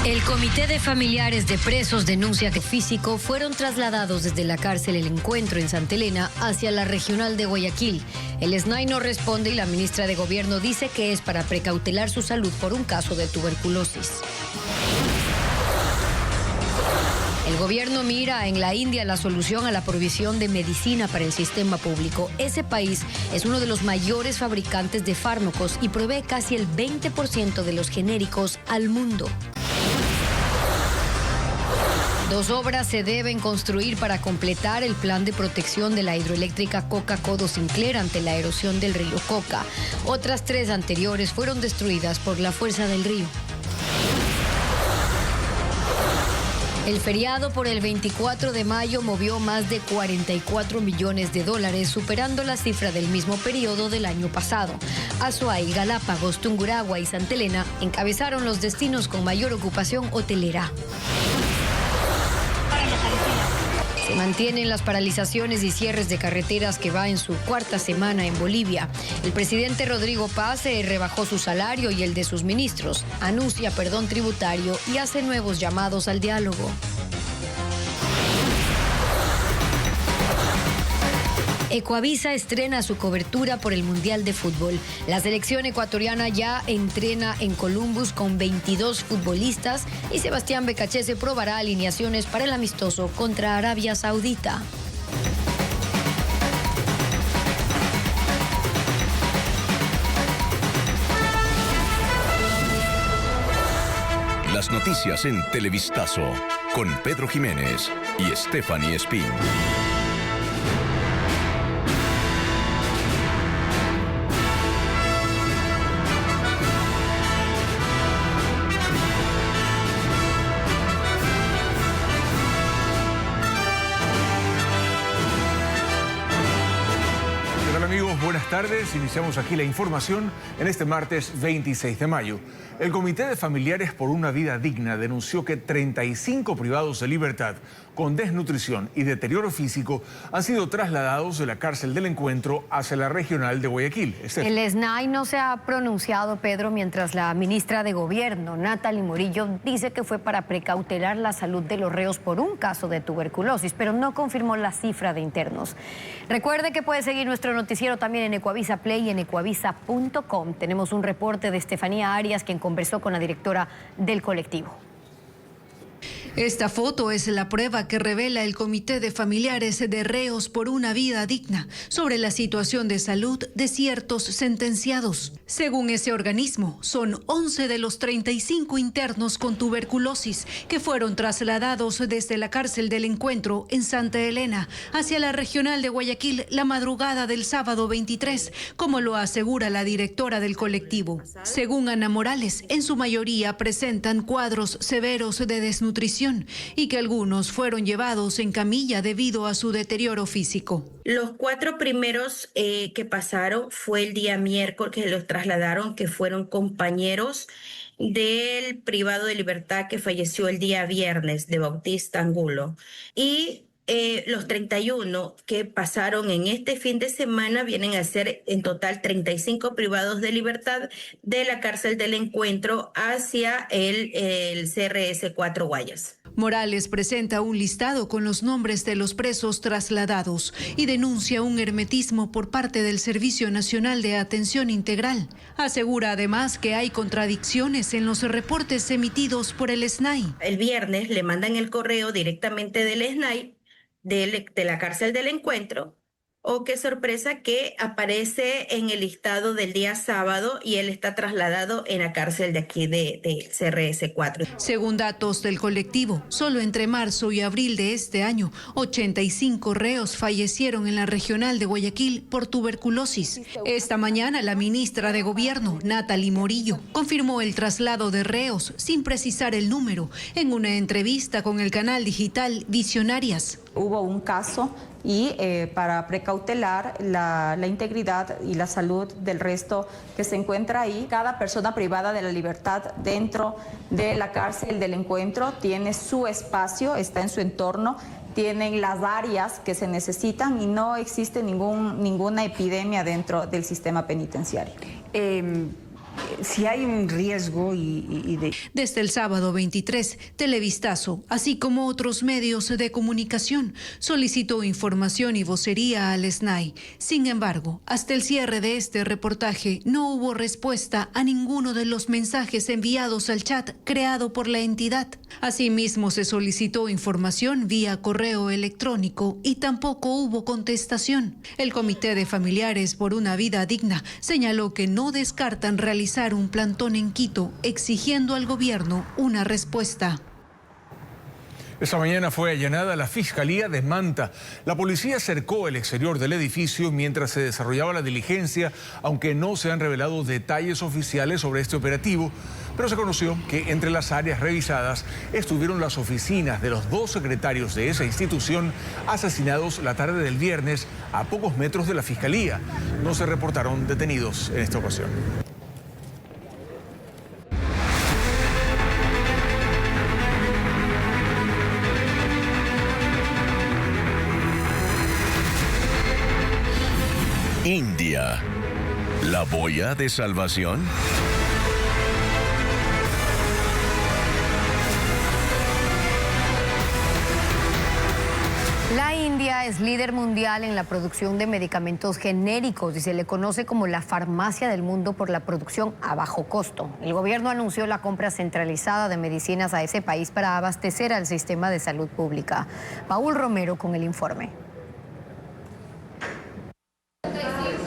El Comité de Familiares de Presos denuncia que físico fueron trasladados desde la cárcel El Encuentro en Santa Elena hacia la regional de Guayaquil. El SNAI no responde y la ministra de Gobierno dice que es para precautelar su salud por un caso de tuberculosis. El gobierno mira en la India la solución a la provisión de medicina para el sistema público. Ese país es uno de los mayores fabricantes de fármacos y provee casi el 20% de los genéricos al mundo. 2 obras se deben construir para completar el plan de protección de la hidroeléctrica Coca-Codo Sinclair ante la erosión del río Coca. Otras 3 anteriores fueron destruidas por la fuerza del río. El feriado por el 24 de mayo movió más de 44 millones de dólares, superando la cifra del mismo periodo del año pasado. Azuay, Galápagos, Tungurahua y Santa Elena encabezaron los destinos con mayor ocupación hotelera. Se mantienen las paralizaciones y cierres de carreteras que va en su 4ª semana en Bolivia. El presidente Rodrigo Paz rebajó su salario y el de sus ministros, anuncia perdón tributario y hace nuevos llamados al diálogo. Ecuavisa estrena su cobertura por el Mundial de Fútbol. La selección ecuatoriana ya entrena en Columbus con 22 futbolistas y Sebastián Becachese probará alineaciones para el amistoso contra Arabia Saudita. Las noticias en Televistazo con Pedro Jiménez y Stephanie Espín. Buenas tardes, iniciamos aquí la información en este martes 26 de mayo. El Comité de Familiares por una Vida Digna denunció que 35 privados de libertad con desnutrición y deterioro físico han sido trasladados de la cárcel del Encuentro hacia la regional de Guayaquil. El SNAI no se ha pronunciado, Pedro, mientras la ministra de Gobierno, Natalie Morillo, dice que fue para precautelar la salud de los reos por un caso de tuberculosis, pero no confirmó la cifra de internos. Recuerde que puede seguir nuestro noticiero también en Ecuavisa Play y en ecuavisa.com. Tenemos un reporte de Estefanía Arias, quien conversó con la directora del colectivo. Esta foto es la prueba que revela el Comité de Familiares de Reos por una Vida Digna sobre la situación de salud de ciertos sentenciados. Según ese organismo, son 11 de los 35 internos con tuberculosis que fueron trasladados desde la cárcel del Encuentro en Santa Elena hacia la regional de Guayaquil la madrugada del sábado 23, como lo asegura la directora del colectivo. Según Ana Morales, en su mayoría presentan cuadros severos de desnutrición y que algunos fueron llevados en camilla debido a su deterioro físico. Los 4 primeros que pasaron fue el día miércoles que los trasladaron, que fueron compañeros del privado de libertad que falleció el día viernes, de Bautista Angulo. Y los 31 que pasaron en este fin de semana vienen a ser en total 35 privados de libertad de la cárcel del Encuentro hacia el CRS 4 Guayas. Morales presenta un listado con los nombres de los presos trasladados y denuncia un hermetismo por parte del Servicio Nacional de Atención Integral. Asegura además que hay contradicciones en los reportes emitidos por el SNAI. El viernes le mandan el correo directamente del SNAI, de la cárcel del Encuentro. Oh, qué sorpresa que aparece en el listado del día sábado y él está trasladado en la cárcel de aquí de CRS 4. Según datos del colectivo, solo entre marzo y abril de este año, 85 reos fallecieron en la regional de Guayaquil por tuberculosis. Esta mañana la ministra de Gobierno, Natalie Morillo, confirmó el traslado de reos sin precisar el número en una entrevista con el canal digital Visionarias. Hubo un caso y para precautelar la integridad y la salud del resto que se encuentra ahí, cada persona privada de la libertad dentro de la cárcel del Encuentro tiene su espacio, está en su entorno, tienen las áreas que se necesitan y no existe ninguna epidemia dentro del sistema penitenciario. si hay un riesgo Desde el sábado 23, Televistazo, así como otros medios de comunicación, solicitó información y vocería al SNAI. Sin embargo, hasta el cierre de este reportaje no hubo respuesta a ninguno de los mensajes enviados al chat creado por la entidad. Asimismo, se solicitó información vía correo electrónico y tampoco hubo contestación. El Comité de Familiares por una Vida Digna señaló que no descartan realizar un plantón en Quito exigiendo al gobierno una respuesta. Esta mañana fue allanada la Fiscalía de Manta. La policía cercó el exterior del edificio mientras se desarrollaba la diligencia, aunque no se han revelado detalles oficiales sobre este operativo, pero se conoció que entre las áreas revisadas estuvieron las oficinas de los 2 secretarios de esa institución asesinados la tarde del viernes a pocos metros de la Fiscalía. No se reportaron detenidos en esta ocasión. India, la boya de salvación. La India es líder mundial en la producción de medicamentos genéricos y se le conoce como la farmacia del mundo por la producción a bajo costo. El gobierno anunció la compra centralizada de medicinas a ese país para abastecer al sistema de salud pública. Paul Romero con el informe.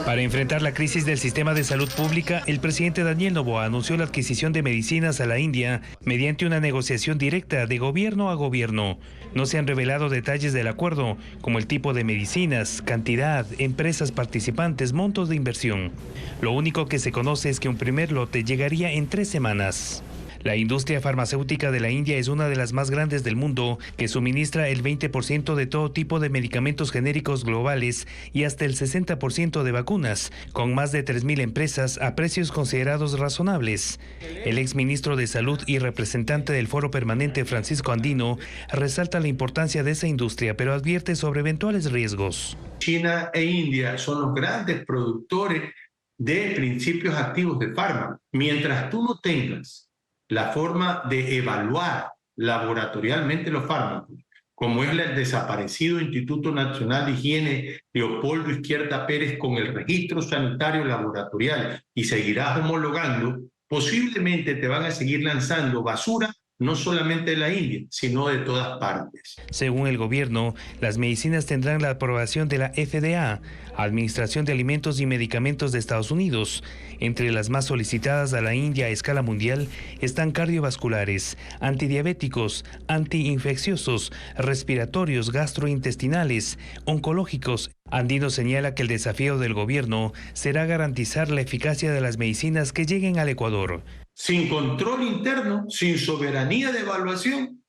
Para enfrentar la crisis del sistema de salud pública, el presidente Daniel Noboa anunció la adquisición de medicinas a la India mediante una negociación directa de gobierno a gobierno. No se han revelado detalles del acuerdo, como el tipo de medicinas, cantidad, empresas participantes, montos de inversión. Lo único que se conoce es que un primer lote llegaría en 3 semanas. La industria farmacéutica de la India es una de las más grandes del mundo, que suministra el 20% de todo tipo de medicamentos genéricos globales y hasta el 60% de vacunas, con más de 3.000 empresas a precios considerados razonables. El exministro de Salud y representante del Foro Permanente, Francisco Andino, resalta la importancia de esa industria, pero advierte sobre eventuales riesgos. China e India son los grandes productores de principios activos de fármacos. Mientras tú no tengas la forma de evaluar laboratorialmente los fármacos, como es el desaparecido Instituto Nacional de Higiene Leopoldo Izquierda Pérez con el registro sanitario laboratorial y seguirás homologando, posiblemente te van a seguir lanzando basura no solamente de la India, sino de todas partes. Según el gobierno, las medicinas tendrán la aprobación de la FDA, Administración de Alimentos y Medicamentos de Estados Unidos. Entre las más solicitadas a la India a escala mundial están cardiovasculares, antidiabéticos, antiinfecciosos, respiratorios, gastrointestinales, oncológicos. Andino señala que el desafío del gobierno será garantizar la eficacia de las medicinas que lleguen al Ecuador. Sin control interno, sin soberanía de evaluación,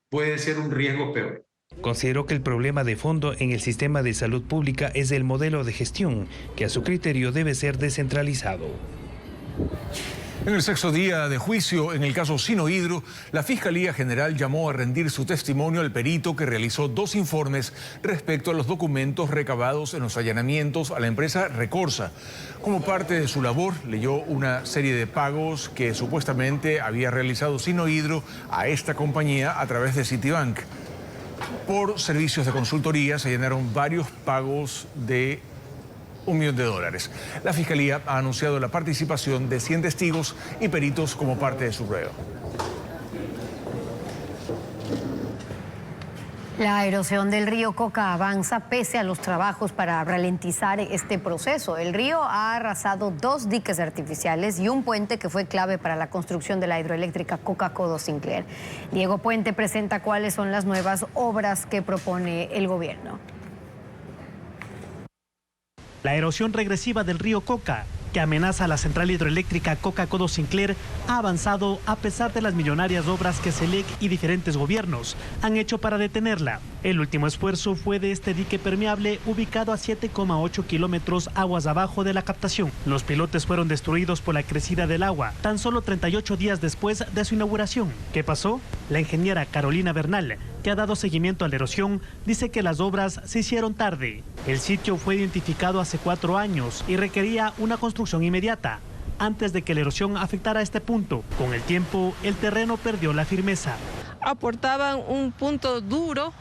puede ser un riesgo peor. Consideró que el problema de fondo en el sistema de salud pública es el modelo de gestión, que a su criterio debe ser descentralizado. En el 6º día de juicio, en el caso Sinohydro, la Fiscalía General llamó a rendir su testimonio al perito que realizó 2 informes respecto a los documentos recabados en los allanamientos a la empresa Recorsa. Como parte de su labor, leyó una serie de pagos que supuestamente había realizado Sinohydro a esta compañía a través de Citibank. Por servicios de consultoría se allanaron varios pagos de $1 millón. La Fiscalía ha anunciado la participación de 100 testigos y peritos como parte de su prueba. La erosión del río Coca avanza pese a los trabajos para ralentizar este proceso. El río ha arrasado 2 diques artificiales y un puente que fue clave para la construcción de la hidroeléctrica Coca-Codo Sinclair. Diego Puente presenta cuáles son las nuevas obras que propone el gobierno. La erosión regresiva del río Coca, que amenaza a la central hidroeléctrica Coca-Codo Sinclair, ha avanzado a pesar de las millonarias obras que SELEC y diferentes gobiernos han hecho para detenerla. El último esfuerzo fue de este dique permeable ubicado a 7,8 kilómetros aguas abajo de la captación. Los pilotes fueron destruidos por la crecida del agua tan solo 38 días después de su inauguración. ¿Qué pasó? La ingeniera Carolina Bernal, que ha dado seguimiento a la erosión, dice que las obras se hicieron tarde. El sitio fue identificado hace 4 años y requería una construcción inmediata. antes de que la erosión afectara este punto. Con el tiempo, el terreno perdió la firmeza. Aportaban un punto duro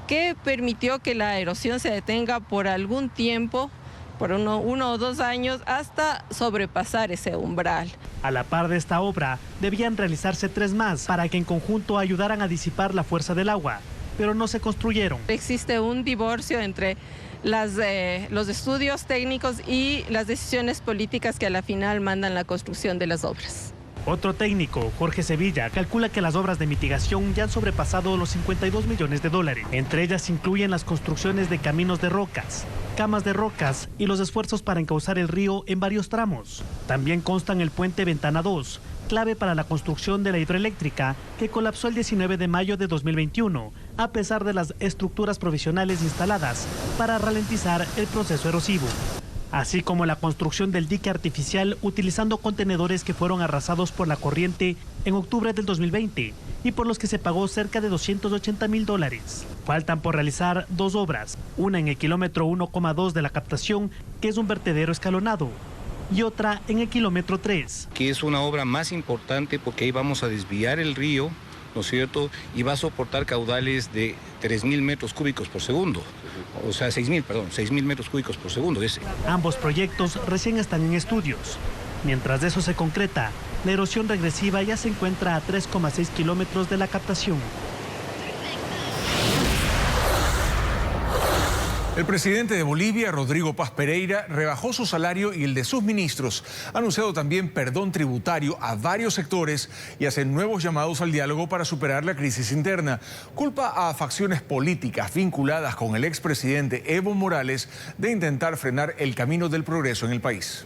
que permitió que la erosión se detenga por algún tiempo, por uno o 2 años, hasta sobrepasar ese umbral. A la par de esta obra, debían realizarse 3 más para que en conjunto ayudaran a disipar la fuerza del agua, pero no se construyeron. Existe un divorcio entre los estudios técnicos y las decisiones políticas que a la final mandan la construcción de las obras. Otro técnico, Jorge Sevilla, calcula que las obras de mitigación ya han sobrepasado los $52 millones. Entre ellas incluyen las construcciones de caminos de rocas, camas de rocas y los esfuerzos para encauzar el río en varios tramos. También constan el puente Ventana 2, clave para la construcción de la hidroeléctrica, que colapsó el 19 de mayo de 2021, a pesar de las estructuras provisionales instaladas para ralentizar el proceso erosivo. Así como la construcción del dique artificial utilizando contenedores que fueron arrasados por la corriente en octubre del 2020 y por los que se pagó cerca de $280.000. Faltan por realizar 2 obras, una en el kilómetro 1,2 de la captación, que es un vertedero escalonado, y otra en el kilómetro 3. Que es una obra más importante porque ahí vamos a desviar el río, ¿no es cierto? Y va a soportar caudales de 3.000 metros cúbicos por segundo. O sea, 6.000 metros cúbicos por segundo. Ambos proyectos recién están en estudios. Mientras de eso se concreta, la erosión regresiva ya se encuentra a 3,6 kilómetros de la captación. El presidente de Bolivia, Rodrigo Paz Pereira, rebajó su salario y el de sus ministros. Ha anunciado también perdón tributario a varios sectores y hace nuevos llamados al diálogo para superar la crisis interna. Culpa a facciones políticas vinculadas con el expresidente Evo Morales de intentar frenar el camino del progreso en el país.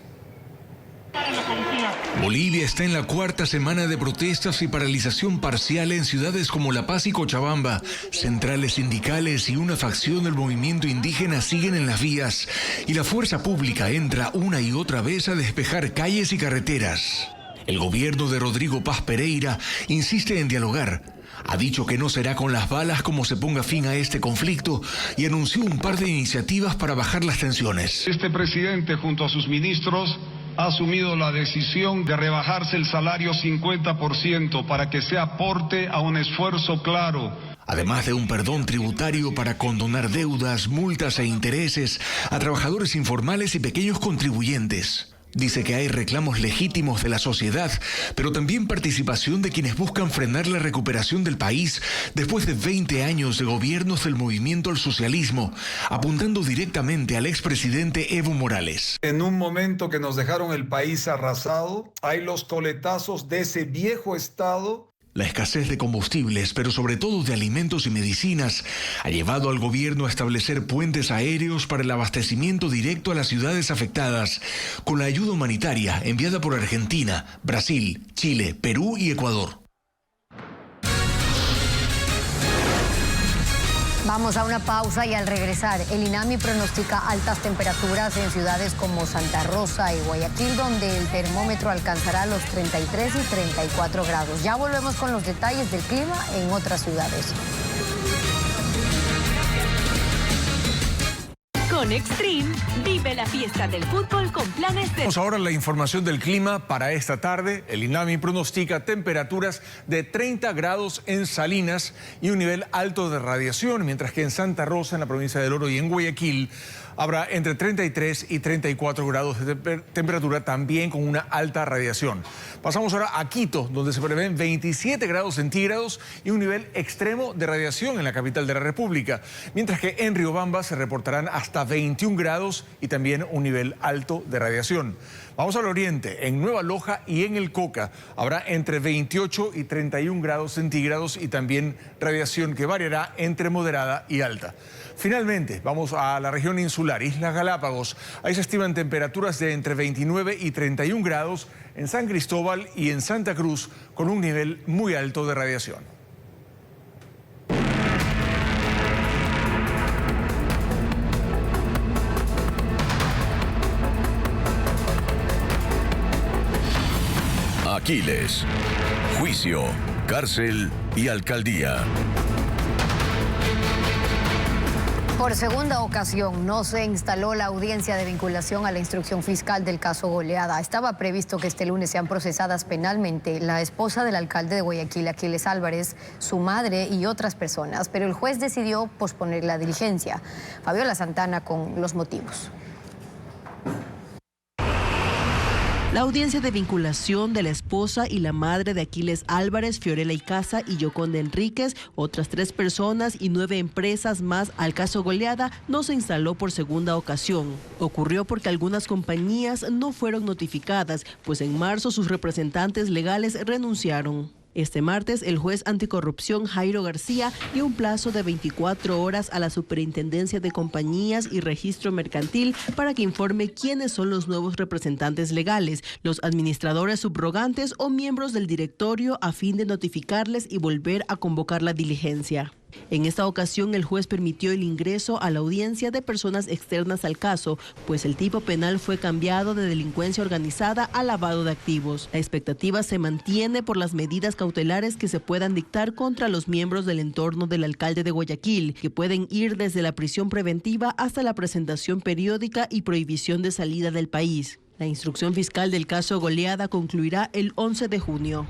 Bolivia está en la 4ª semana de protestas y paralización parcial en ciudades como La Paz y Cochabamba. Centrales sindicales y una facción del movimiento indígena siguen en las vías y la fuerza pública entra una y otra vez a despejar calles y carreteras. El gobierno de Rodrigo Paz Pereira insiste en dialogar. Ha dicho que no será con las balas como se ponga fin a este conflicto y anunció un par de iniciativas para bajar las tensiones. Este presidente junto a sus ministros ha asumido la decisión de rebajarse el salario 50% para que se aporte a un esfuerzo claro. Además de un perdón tributario para condonar deudas, multas e intereses a trabajadores informales y pequeños contribuyentes. Dice que hay reclamos legítimos de la sociedad, pero también participación de quienes buscan frenar la recuperación del país después de 20 años de gobiernos del movimiento al socialismo, apuntando directamente al expresidente Evo Morales. En un momento que nos dejaron el país arrasado, hay los coletazos de ese viejo Estado. La escasez de combustibles, pero sobre todo de alimentos y medicinas, ha llevado al gobierno a establecer puentes aéreos para el abastecimiento directo a las ciudades afectadas, con la ayuda humanitaria enviada por Argentina, Brasil, Chile, Perú y Ecuador. Vamos a una pausa y al regresar, el INAMI pronostica altas temperaturas en ciudades como Santa Rosa y Guayaquil, donde el termómetro alcanzará los 33 y 34 grados. Ya volvemos con los detalles del clima en otras ciudades. Con Extreme, vive la fiesta del fútbol con planes de... Vamos ahora a la información del clima para esta tarde. El INAMI pronostica temperaturas de 30 grados en Salinas y un nivel alto de radiación, mientras que en Santa Rosa, en la provincia del Oro y en Guayaquil, habrá entre 33 y 34 grados de temperatura, también con una alta radiación. Pasamos ahora a Quito, donde se prevén 27 grados centígrados y un nivel extremo de radiación en la capital de la República, mientras que en Riobamba se reportarán hasta 21 grados y también un nivel alto de radiación. Vamos al oriente, en Nueva Loja y en el Coca habrá entre 28 y 31 grados centígrados y también radiación que variará entre moderada y alta. Finalmente, vamos a la región insular, Islas Galápagos. Ahí se estiman temperaturas de entre 29 y 31 grados en San Cristóbal y en Santa Cruz, con un nivel muy alto de radiación. Aquiles, juicio, cárcel y alcaldía. Por segunda ocasión no se instaló la audiencia de vinculación a la instrucción fiscal del caso Goleada. Estaba previsto que este lunes sean procesadas penalmente la esposa del alcalde de Guayaquil, Aquiles Álvarez, su madre y otras personas, pero el juez decidió posponer la diligencia. Fabiola Santana con los motivos. La audiencia de vinculación de la esposa y la madre de Aquiles Álvarez, Fiorella Icaza y Yoconda Enríquez, otras 3 personas y 9 empresas más al caso Goleada, no se instaló por segunda ocasión. Ocurrió porque algunas compañías no fueron notificadas, pues en marzo sus representantes legales renunciaron. Este martes, el juez anticorrupción Jairo García dio un plazo de 24 horas a la Superintendencia de Compañías y Registro Mercantil para que informe quiénes son los nuevos representantes legales, los administradores subrogantes o miembros del directorio a fin de notificarles y volver a convocar la diligencia. En esta ocasión, el juez permitió el ingreso a la audiencia de personas externas al caso, pues el tipo penal fue cambiado de delincuencia organizada a lavado de activos. La expectativa se mantiene por las medidas cautelares que se puedan dictar contra los miembros del entorno del alcalde de Guayaquil, que pueden ir desde la prisión preventiva hasta la presentación periódica y prohibición de salida del país. La instrucción fiscal del caso Goleada concluirá el 11 de junio.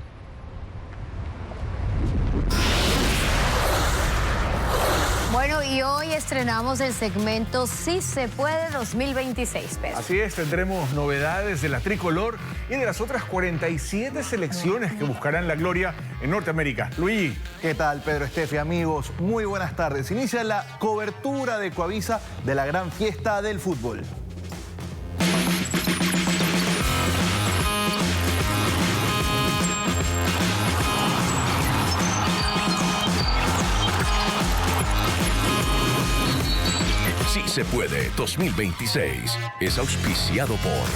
Bueno, y hoy estrenamos el segmento Sí se puede 2026, Pedro. Así es, tendremos novedades de la tricolor y de las otras 47 selecciones que buscarán la gloria en Norteamérica. Luigi. ¿Qué tal, Pedro, Estefi, amigos? Muy buenas tardes. Inicia la cobertura de Coavisa de la gran fiesta del fútbol. Sí se puede 2026 es auspiciado por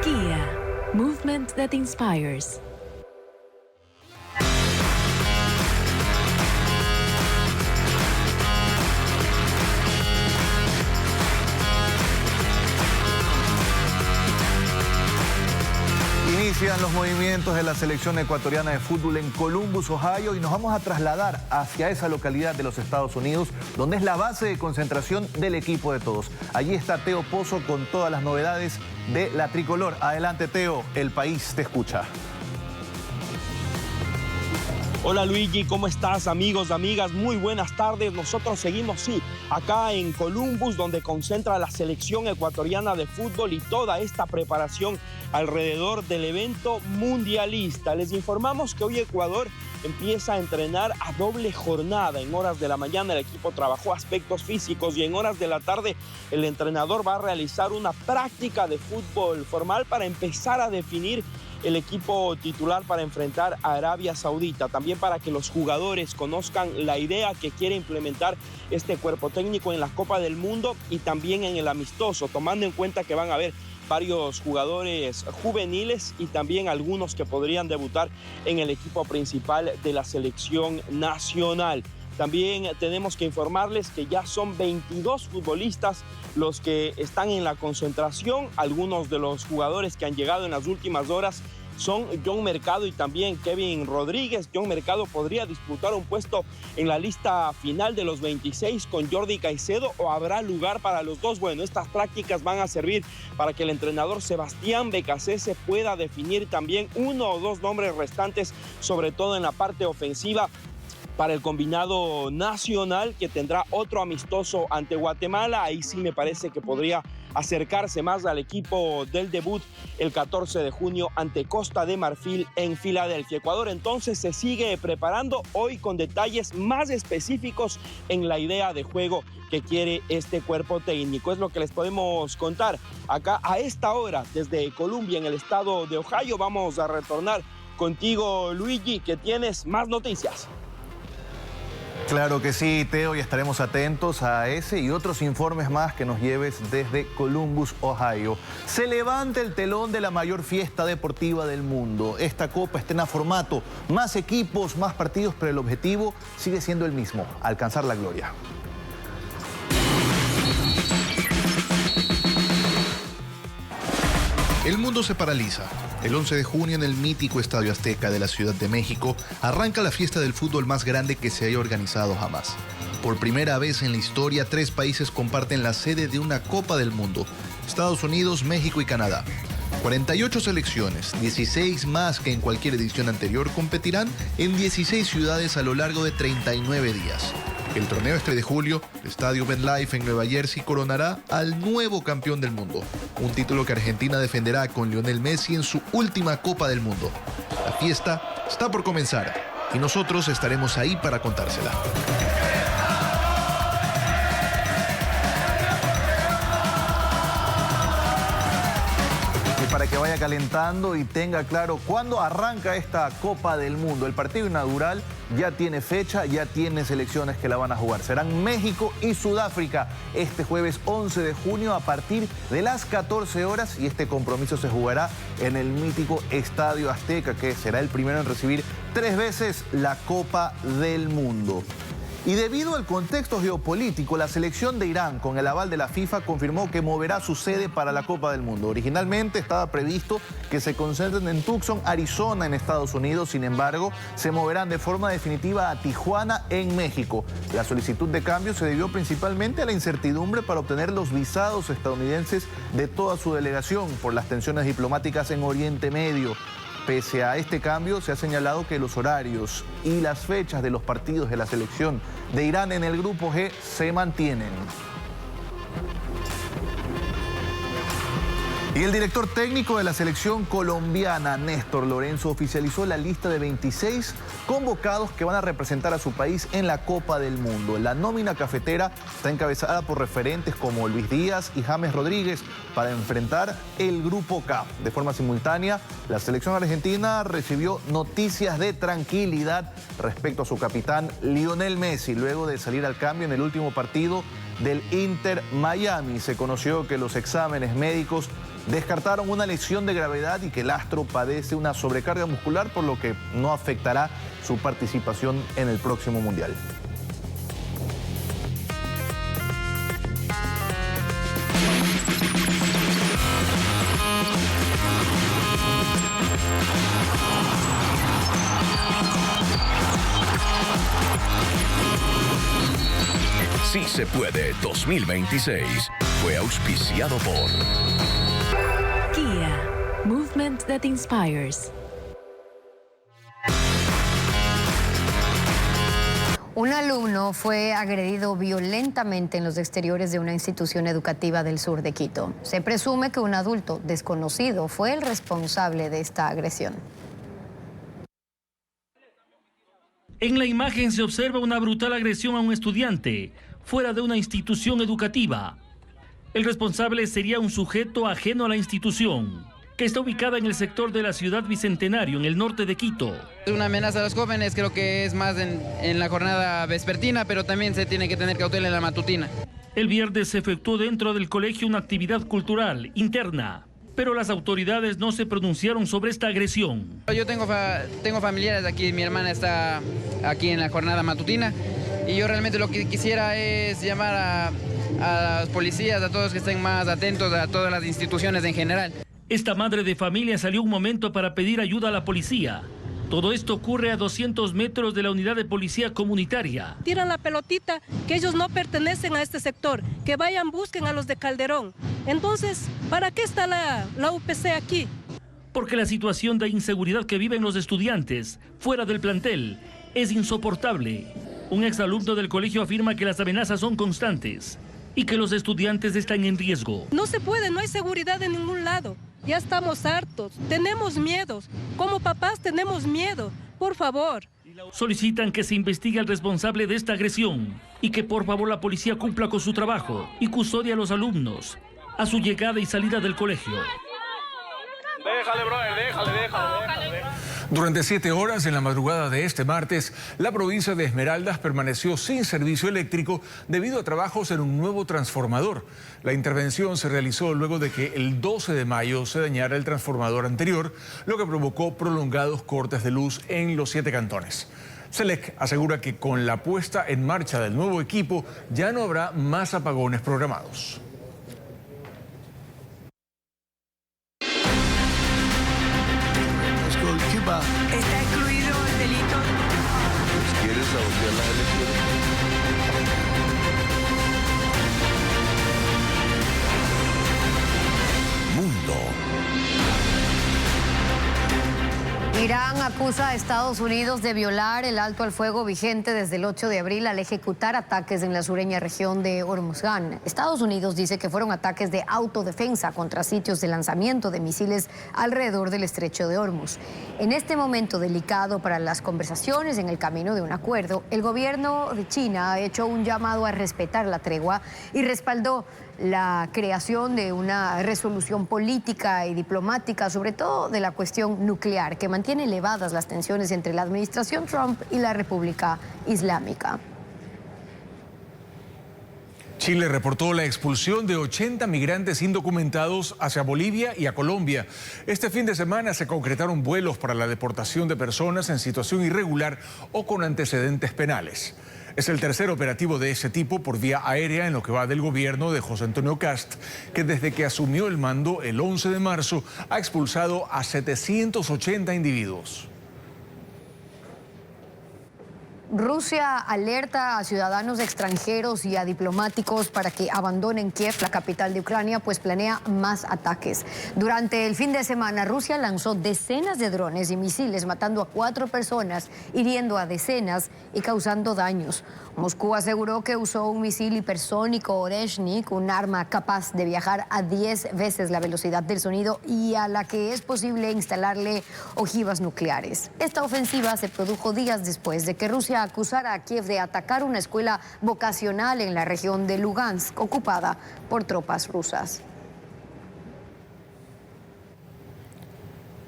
Kia, movement that inspires. Inician los movimientos de la selección ecuatoriana de fútbol en Columbus, Ohio, y nos vamos a trasladar hacia esa localidad de los Estados Unidos, donde es la base de concentración del equipo de todos. Allí está Teo Pozo con todas las novedades de la tricolor. Adelante, Teo, el país te escucha. Hola Luigi, ¿cómo estás, amigos, amigas? Muy buenas tardes. Nosotros seguimos, sí, acá en Columbus, donde concentra la selección ecuatoriana de fútbol y toda esta preparación alrededor del evento mundialista. Les informamos que hoy Ecuador empieza a entrenar a doble jornada. En horas de la mañana el equipo trabajó aspectos físicos y en horas de la tarde el entrenador va a realizar una práctica de fútbol formal para empezar a definir el equipo titular para enfrentar a Arabia Saudita, también para que los jugadores conozcan la idea que quiere implementar este cuerpo técnico en la Copa del Mundo y también en el amistoso, tomando en cuenta que van a haber varios jugadores juveniles y también algunos que podrían debutar en el equipo principal de la selección nacional. También tenemos que informarles que ya son 22 futbolistas los que están en la concentración. Algunos de los jugadores que han llegado en las últimas horas son John Mercado y también Kevin Rodríguez. John Mercado podría disputar un puesto en la lista final de los 26 con Jordi Caicedo, o habrá lugar para los dos. Bueno, estas prácticas van a servir para que el entrenador Sebastián Becasese pueda definir también uno o dos nombres restantes, sobre todo en la parte ofensiva, para el combinado nacional, que tendrá otro amistoso ante Guatemala. Ahí sí me parece que podría acercarse más al equipo del debut el 14 de junio ante Costa de Marfil en Filadelfia. Ecuador entonces se sigue preparando hoy con detalles más específicos en la idea de juego que quiere este cuerpo técnico. Es lo que les podemos contar acá a esta hora desde Columbia, en el estado de Ohio. Vamos a retornar contigo, Luigi, que tienes más noticias. Claro que sí, Teo, y estaremos atentos a ese y otros informes más que nos lleves desde Columbus, Ohio. Se levanta el telón de la mayor fiesta deportiva del mundo. Esta copa estrena formato, más equipos, más partidos, pero el objetivo sigue siendo el mismo: alcanzar la gloria. El mundo se paraliza. El 11 de junio, en el mítico Estadio Azteca de la Ciudad de México, arranca la fiesta del fútbol más grande que se haya organizado jamás. Por primera vez en la historia, 3 países comparten la sede de una Copa del Mundo: Estados Unidos, México y Canadá. 48 selecciones, 16 más que en cualquier edición anterior, competirán en 16 ciudades a lo largo de 39 días. El torneo este de julio, el estadio MetLife en Nueva Jersey coronará al nuevo campeón del mundo, un título que Argentina defenderá con Lionel Messi en su última Copa del Mundo. La fiesta está por comenzar y nosotros estaremos ahí para contársela. Para que vaya calentando y tenga claro cuándo arranca esta Copa del Mundo. El partido inaugural ya tiene fecha, ya tiene selecciones que la van a jugar. Serán México y Sudáfrica este jueves 11 de junio a partir de las 14 horas y este compromiso se jugará en el mítico Estadio Azteca, que será el primero en recibir 3 veces la Copa del Mundo. Y debido al contexto geopolítico, la selección de Irán, con el aval de la FIFA, confirmó que moverá su sede para la Copa del Mundo. Originalmente estaba previsto que se concentren en Tucson, Arizona, en Estados Unidos. Sin embargo, se moverán de forma definitiva a Tijuana, en México. La solicitud de cambio se debió principalmente a la incertidumbre para obtener los visados estadounidenses de toda su delegación por las tensiones diplomáticas en Oriente Medio. Pese a este cambio, se ha señalado que los horarios y las fechas de los partidos de la selección de Irán en el Grupo G se mantienen. Y el director técnico de la selección colombiana, Néstor Lorenzo, oficializó la lista de 26 convocados que van a representar a su país en la Copa del Mundo. La nómina cafetera está encabezada por referentes como Luis Díaz y James Rodríguez para enfrentar el Grupo K. De forma simultánea, la selección argentina recibió noticias de tranquilidad respecto a su capitán Lionel Messi, luego de salir al cambio en el último partido del Inter Miami. Se conoció que los exámenes médicos descartaron una lesión de gravedad y que el astro padece una sobrecarga muscular, por lo que no afectará su participación en el próximo Mundial. Sí se puede 2026 fue auspiciado por Kia, movement that inspires. Un alumno fue agredido violentamente en los exteriores de una institución educativa del sur de Quito. Se presume que un adulto desconocido fue el responsable de esta agresión. En la imagen se observa una brutal agresión a un estudiante fuera de una institución educativa. El responsable sería un sujeto ajeno a la institución, que está ubicada en el sector de la ciudad Bicentenario, en el norte de Quito. Es una amenaza a los jóvenes, creo que es más en la jornada vespertina, pero también se tiene que tener cautela en la matutina. El viernes se efectuó dentro del colegio una actividad cultural interna, pero las autoridades no se pronunciaron sobre esta agresión. Yo tengo familiares aquí, mi hermana está aquí en la jornada matutina, y yo realmente lo que quisiera es llamar a los policías, a todos que estén más atentos, a todas las instituciones en general. Esta madre de familia salió un momento para pedir ayuda a la policía. Todo esto ocurre a 200 metros de la unidad de policía comunitaria. Tiran la pelotita, que ellos no pertenecen a este sector, que vayan, busquen a los de Calderón. Entonces, ¿para qué está la UPC aquí? Porque la situación de inseguridad que viven los estudiantes fuera del plantel es insoportable. Un exalumno del colegio afirma que las amenazas son constantes y que los estudiantes están en riesgo. No se puede, no hay seguridad en ningún lado. Ya estamos hartos, tenemos miedos. Como papás tenemos miedo, por favor. Solicitan que se investigue al responsable de esta agresión y que por favor la policía cumpla con su trabajo y custodie a los alumnos a su llegada y salida del colegio. Déjale, brother, déjale. Durante 7 horas en la madrugada de este martes, la provincia de Esmeraldas permaneció sin servicio eléctrico debido a trabajos en un nuevo transformador. La intervención se realizó luego de que el 12 de mayo se dañara el transformador anterior, lo que provocó prolongados cortes de luz en los 7 cantones. Selec asegura que con la puesta en marcha del nuevo equipo ya no habrá más apagones programados. Está excluido el delito. ¿Quieres sabotear las elecciones? Irán acusa a Estados Unidos de violar el alto al fuego vigente desde el 8 de abril al ejecutar ataques en la sureña región de Hormuzgan. Estados Unidos dice que fueron ataques de autodefensa contra sitios de lanzamiento de misiles alrededor del estrecho de Hormuz. En este momento delicado para las conversaciones en el camino de un acuerdo, el gobierno de China ha hecho un llamado a respetar la tregua y respaldó la creación de una resolución política y diplomática, sobre todo de la cuestión nuclear, que mantiene elevadas las tensiones entre la administración Trump y la República Islámica. Chile reportó la expulsión de 80 migrantes indocumentados hacia Bolivia y a Colombia. Este fin de semana se concretaron vuelos para la deportación de personas en situación irregular o con antecedentes penales. Es el tercer operativo de ese tipo por vía aérea en lo que va del gobierno de José Antonio Kast, que desde que asumió el mando el 11 de marzo ha expulsado a 780 individuos. Rusia alerta a ciudadanos extranjeros y a diplomáticos para que abandonen Kiev, la capital de Ucrania, pues planea más ataques. Durante el fin de semana, Rusia lanzó decenas de drones y misiles, matando a 4 personas, hiriendo a decenas y causando daños. Moscú aseguró que usó un misil hipersónico Oreshnik, un arma capaz de viajar a 10 veces la velocidad del sonido y a la que es posible instalarle ojivas nucleares. Esta ofensiva se produjo días después de que Rusia acusara a Kiev de atacar una escuela vocacional en la región de Lugansk, ocupada por tropas rusas.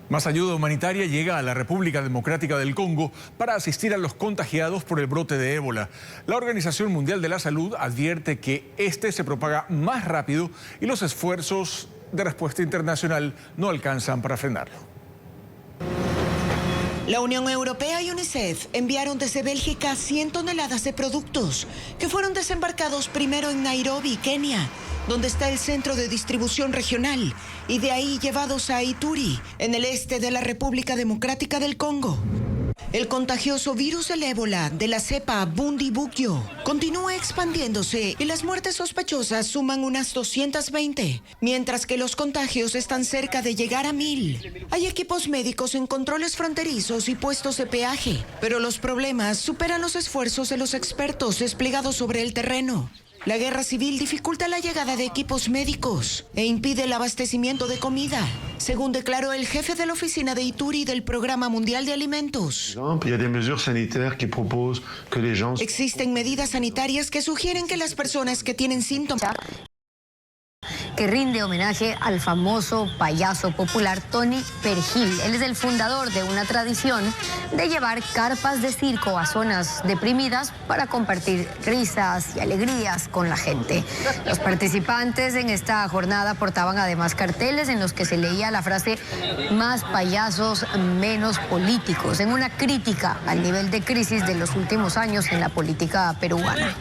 Más ayuda humanitaria llega a la República Democrática del Congo para asistir a los contagiados por el brote de ébola. La Organización Mundial de la Salud advierte que este se propaga más rápido y los esfuerzos de respuesta internacional no alcanzan para frenarlo. La Unión Europea y UNICEF enviaron desde Bélgica 100 toneladas de productos que fueron desembarcados primero en Nairobi, Kenia, donde está el centro de distribución regional, y de ahí llevados a Ituri, en el este de la República Democrática del Congo. El contagioso virus del ébola de la cepa Bundibugyo continúa expandiéndose y las muertes sospechosas suman unas 220, mientras que los contagios están cerca de llegar a 1000. Hay equipos médicos en controles fronterizos y puestos de peaje, pero los problemas superan los esfuerzos de los expertos desplegados sobre el terreno. La guerra civil dificulta la llegada de equipos médicos e impide el abastecimiento de comida, según declaró el jefe de la oficina de Ituri del Programa Mundial de Alimentos. Existen medidas sanitarias que sugieren que las personas que tienen síntomas que rinde homenaje al famoso payaso popular Tony Pergil. Él es el fundador de una tradición de llevar carpas de circo a zonas deprimidas para compartir risas y alegrías con la gente. Los participantes en esta jornada portaban además carteles en los que se leía la frase "más payasos, menos políticos", en una crítica al nivel de crisis de los últimos años en la política peruana.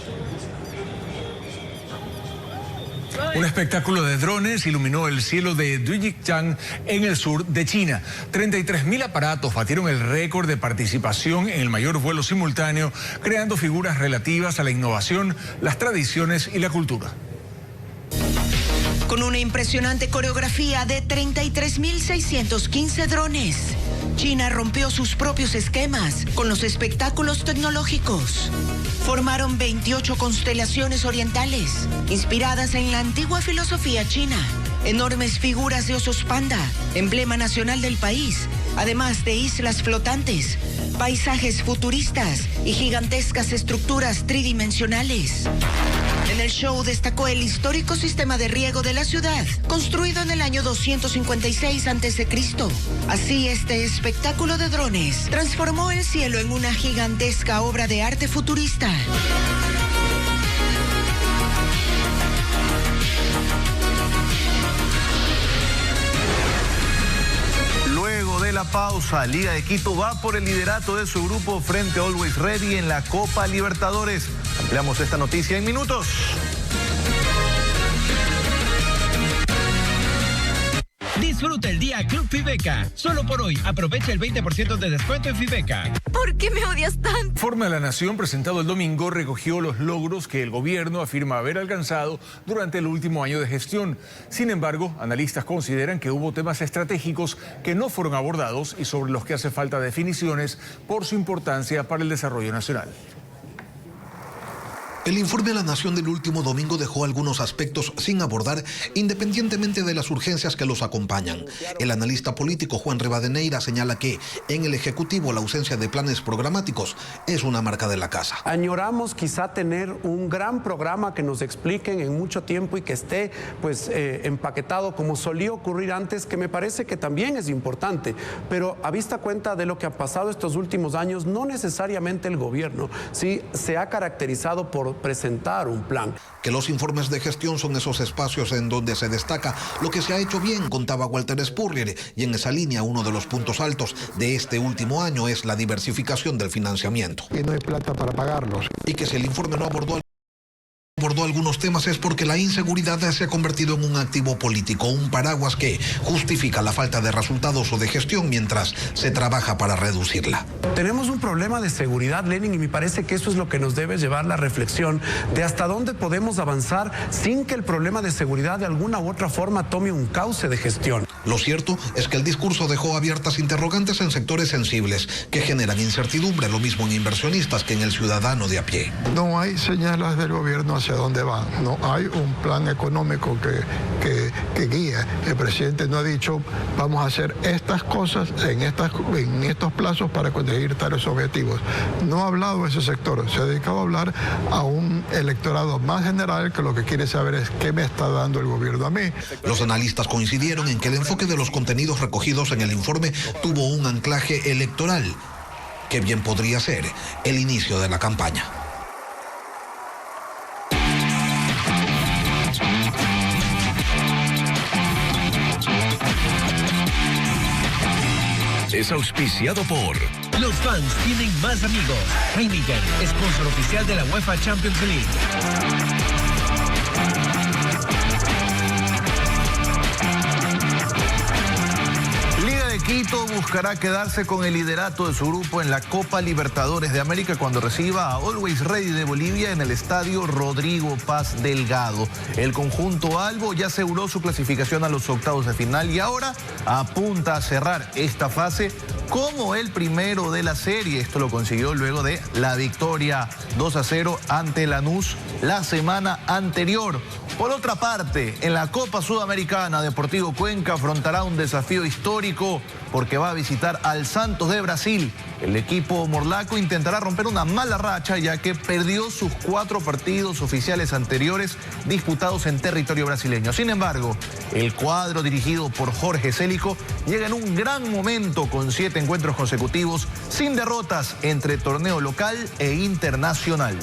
Un espectáculo de drones iluminó el cielo de Dujichang en el sur de China. 33.000 aparatos batieron el récord de participación en el mayor vuelo simultáneo, creando figuras relativas a la innovación, las tradiciones y la cultura. Con una impresionante coreografía de 33.615 drones, China rompió sus propios esquemas con los espectáculos tecnológicos. Formaron 28 constelaciones orientales, inspiradas en la antigua filosofía china. Enormes figuras de osos panda, emblema nacional del país, además de islas flotantes, paisajes futuristas y gigantescas estructuras tridimensionales. En el show destacó el histórico sistema de riego de la ciudad, construido en el año 256 a.C. Así, este espectáculo de drones transformó el cielo en una gigantesca obra de arte futurista. Luego de la pausa, Liga de Quito va por el liderato de su grupo frente a Always Ready en la Copa Libertadores. Ampliamos esta noticia en minutos. Disfruta el día Club Fibeca. Solo por hoy, aprovecha el 20% de descuento en Fibeca. ¿Por qué me odias tanto? Informe de la Nación presentado el domingo recogió los logros que el gobierno afirma haber alcanzado durante el último año de gestión. Sin embargo, analistas consideran que hubo temas estratégicos que no fueron abordados y sobre los que hace falta definiciones por su importancia para el desarrollo nacional. El informe a la Nación del último domingo dejó algunos aspectos sin abordar, independientemente de las urgencias que los acompañan. El analista político Juan Rivadeneira señala que en el Ejecutivo la ausencia de planes programáticos es una marca de la casa. Añoramos quizá tener un gran programa que nos expliquen en mucho tiempo y que esté empaquetado como solía ocurrir antes, que me parece que también es importante, pero a vista cuenta de lo que ha pasado estos últimos años, no necesariamente el gobierno sí se ha caracterizado por presentar un plan. Que los informes de gestión son esos espacios en donde se destaca lo que se ha hecho bien, contaba Walter Spurrier, y en esa línea uno de los puntos altos de este último año es la diversificación del financiamiento. Y no hay plata para pagarlos. Y que si el informe no abordó algunos temas es porque la inseguridad se ha convertido en un activo político, un paraguas que justifica la falta de resultados o de gestión mientras se trabaja para reducirla. Tenemos un problema de seguridad, Lenin, y me parece que eso es lo que nos debe llevar la reflexión de hasta dónde podemos avanzar sin que el problema de seguridad de alguna u otra forma tome un cauce de gestión. Lo cierto es que el discurso dejó abiertas interrogantes en sectores sensibles que generan incertidumbre, lo mismo en inversionistas que en el ciudadano de a pie. No hay señales del gobierno hacia dónde va, no hay un plan económico que guía. El presidente no ha dicho vamos a hacer estas cosas en estos plazos para conseguir tales objetivos. No ha hablado de ese sector, se ha dedicado a hablar a un electorado más general que lo que quiere saber es qué me está dando el gobierno a mí. Los analistas coincidieron en que el enfoque de los contenidos recogidos en el informe tuvo un anclaje electoral, que bien podría ser el inicio de la campaña. Es auspiciado por... Los fans tienen más amigos. Heineken, sponsor oficial de la UEFA Champions League. Quito buscará quedarse con el liderato de su grupo en la Copa Libertadores de América cuando reciba a Always Ready de Bolivia en el estadio Rodrigo Paz Delgado. El conjunto albo ya aseguró su clasificación a los octavos de final y ahora apunta a cerrar esta fase como el primero de la serie. Esto lo consiguió luego de la victoria 2-0 ante Lanús la semana anterior. Por otra parte, en la Copa Sudamericana, Deportivo Cuenca afrontará un desafío histórico porque va a visitar al Santos de Brasil. El equipo morlaco intentará romper una mala racha ya que perdió sus 4 partidos oficiales anteriores disputados en territorio brasileño. Sin embargo, el cuadro dirigido por Jorge Célico llega en un gran momento con 7 encuentros consecutivos sin derrotas entre torneo local e internacional.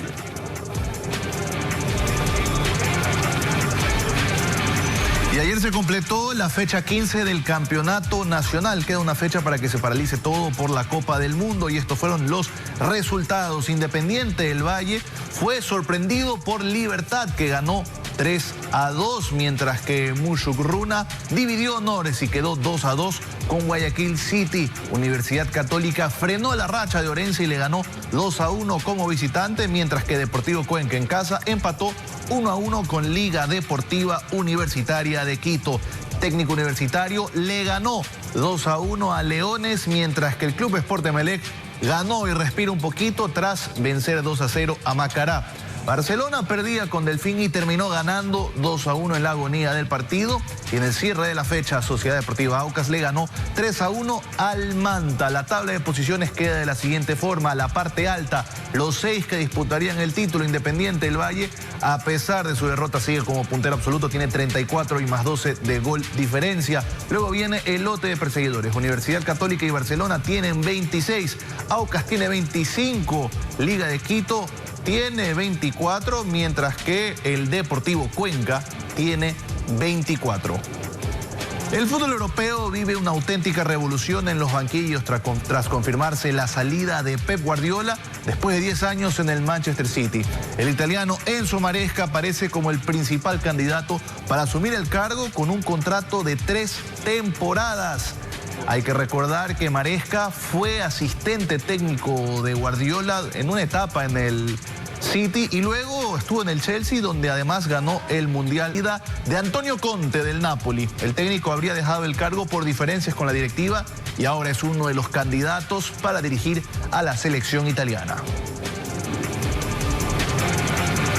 Y ayer se completó la fecha 15 del Campeonato Nacional. Queda una fecha para que se paralice todo por la Copa del Mundo y estos fueron los resultados. Independiente del Valle fue sorprendido por Libertad, que ganó 3-2, mientras que Mushugruna dividió honores y quedó 2-2 con Guayaquil City. Universidad Católica frenó la racha de Orense y le ganó 2-1 como visitante, mientras que Deportivo Cuenca en casa empató 1-1 con Liga Deportiva Universitaria de Quito. Técnico Universitario le ganó 2-1 a Leones, mientras que el Club Sport Emelec ganó y respira un poquito tras vencer 2-0 a Macará. Barcelona perdía con Delfín y terminó ganando 2-1 en la agonía del partido. Y en el cierre de la fecha, Sociedad Deportiva Aucas le ganó 3-1 al Manta. La tabla de posiciones queda de la siguiente forma. La parte alta, los 6 que disputarían el título, Independiente del Valle, a pesar de su derrota, sigue como puntero absoluto, tiene 34 y más 12 de gol diferencia. Luego viene el lote de perseguidores. Universidad Católica y Barcelona tienen 26. Aucas tiene 25. Liga de Quito tiene 24, mientras que el Deportivo Cuenca tiene 24. El fútbol europeo vive una auténtica revolución en los banquillos tras confirmarse la salida de Pep Guardiola después de 10 años en el Manchester City. El italiano Enzo Maresca aparece como el principal candidato para asumir el cargo con un contrato de 3 temporadas. Hay que recordar que Maresca fue asistente técnico de Guardiola en una etapa en el City y luego estuvo en el Chelsea, donde además ganó el Mundial de Antonio Conte del Napoli. El técnico habría dejado el cargo por diferencias con la directiva y ahora es uno de los candidatos para dirigir a la selección italiana.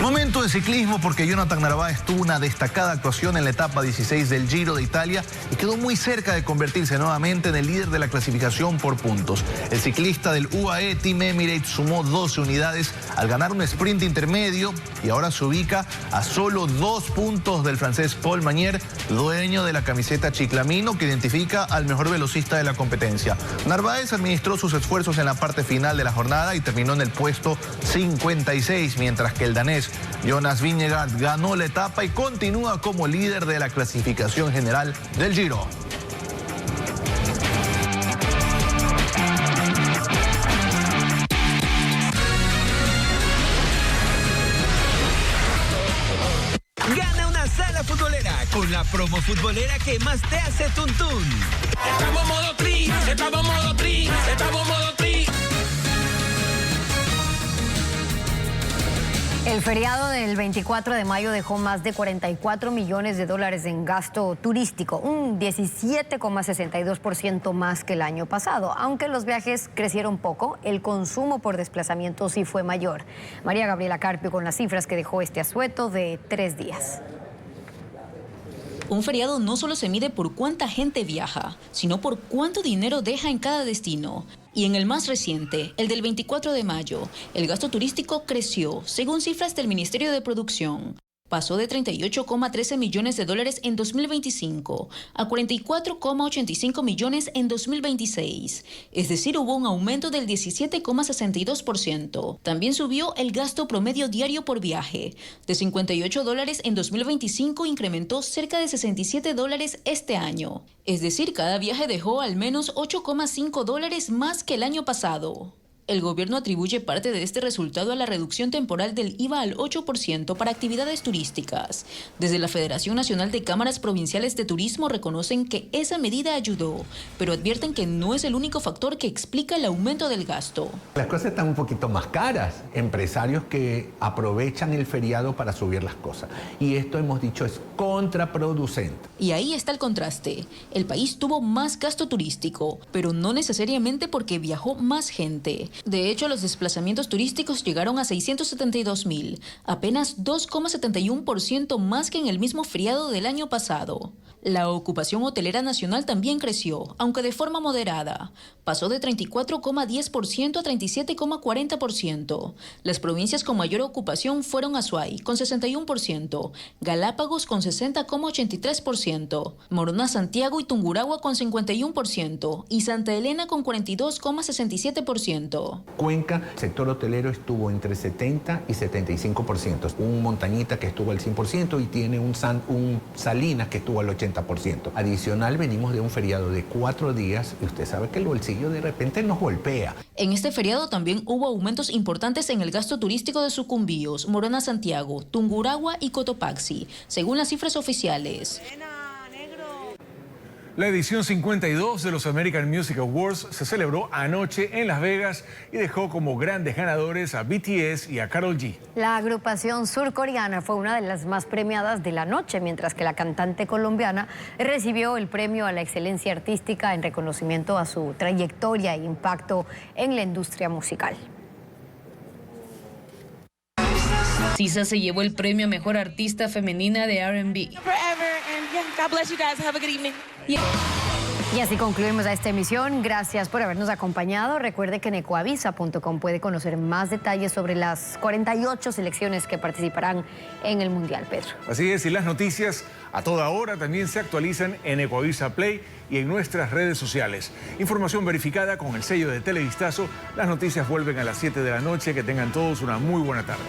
Momento de ciclismo porque Jonathan Narváez tuvo una destacada actuación en la etapa 16 del Giro de Italia y quedó muy cerca de convertirse nuevamente en el líder de la clasificación por puntos. El ciclista del UAE Team Emirates sumó 12 unidades al ganar un sprint intermedio y ahora se ubica a solo 2 puntos del francés Paul Magnier, dueño de la camiseta chiclamino, que identifica al mejor velocista de la competencia. Narváez administró sus esfuerzos en la parte final de la jornada y terminó en el puesto 56, mientras que el danés Jonas Vingegaard ganó la etapa y continúa como líder de la clasificación general del Giro. Gana una sala futbolera con la promo futbolera que más te hace tuntún. Estamos modo tri, estamos modo tri, estamos modo tri. El feriado del 24 de mayo dejó más de 44 millones de dólares en gasto turístico, un 17,62% más que el año pasado. Aunque los viajes crecieron poco, el consumo por desplazamiento sí fue mayor. María Gabriela Carpio con las cifras que dejó este asueto de 3 días. Un feriado no solo se mide por cuánta gente viaja, sino por cuánto dinero deja en cada destino. Y en el más reciente, el del 24 de mayo, el gasto turístico creció, según cifras del Ministerio de Producción. Pasó de 38,13 millones de dólares en 2025 a 44,85 millones en 2026. Es decir, hubo un aumento del 17,62%. También subió el gasto promedio diario por viaje. De 58 dólares en 2025 incrementó cerca de 67 dólares este año. Es decir, cada viaje dejó al menos 8,5 dólares más que el año pasado. El gobierno atribuye parte de este resultado a la reducción temporal del IVA al 8% para actividades turísticas. Desde la Federación Nacional de Cámaras Provinciales de Turismo reconocen que esa medida ayudó, pero advierten que no es el único factor que explica el aumento del gasto. Las cosas están un poquito más caras. Empresarios que aprovechan el feriado para subir las cosas. Y esto hemos dicho es contraproducente. Y ahí está el contraste. El país tuvo más gasto turístico, pero no necesariamente porque viajó más gente. De hecho, los desplazamientos turísticos llegaron a 672,000, apenas 2,71% más que en el mismo feriado del año pasado. La ocupación hotelera nacional también creció, aunque de forma moderada. Pasó de 34,10% a 37,40%. Las provincias con mayor ocupación fueron Azuay, con 61%, Galápagos con 60,83%, Morona, Santiago y Tungurahua con 51% y Santa Elena con 42,67%. Cuenca, el sector hotelero estuvo entre 70 y 75%. Un Montañita que estuvo al 100% y tiene un Salinas que estuvo al 80%. Adicional, venimos de un feriado de 4 días y usted sabe que el bolsillo de repente nos golpea. En este feriado también hubo aumentos importantes en el gasto turístico de Sucumbíos, Morona, Santiago, Tungurahua y Cotopaxi, según las cifras oficiales. La edición 52 de los American Music Awards se celebró anoche en Las Vegas y dejó como grandes ganadores a BTS y a Karol G. La agrupación surcoreana fue una de las más premiadas de la noche, mientras que la cantante colombiana recibió el premio a la excelencia artística en reconocimiento a su trayectoria e impacto en la industria musical. SZA se llevó el premio a Mejor Artista Femenina de R&B. Y así concluimos a esta emisión. Gracias por habernos acompañado. Recuerde que en ecoavisa.com puede conocer más detalles sobre las 48 selecciones que participarán en el Mundial, Pedro. Así es, y las noticias a toda hora también se actualizan en Ecoavisa Play y en nuestras redes sociales. Información verificada con el sello de Televistazo. Las noticias vuelven a las 7 de la noche. Que tengan todos una muy buena tarde.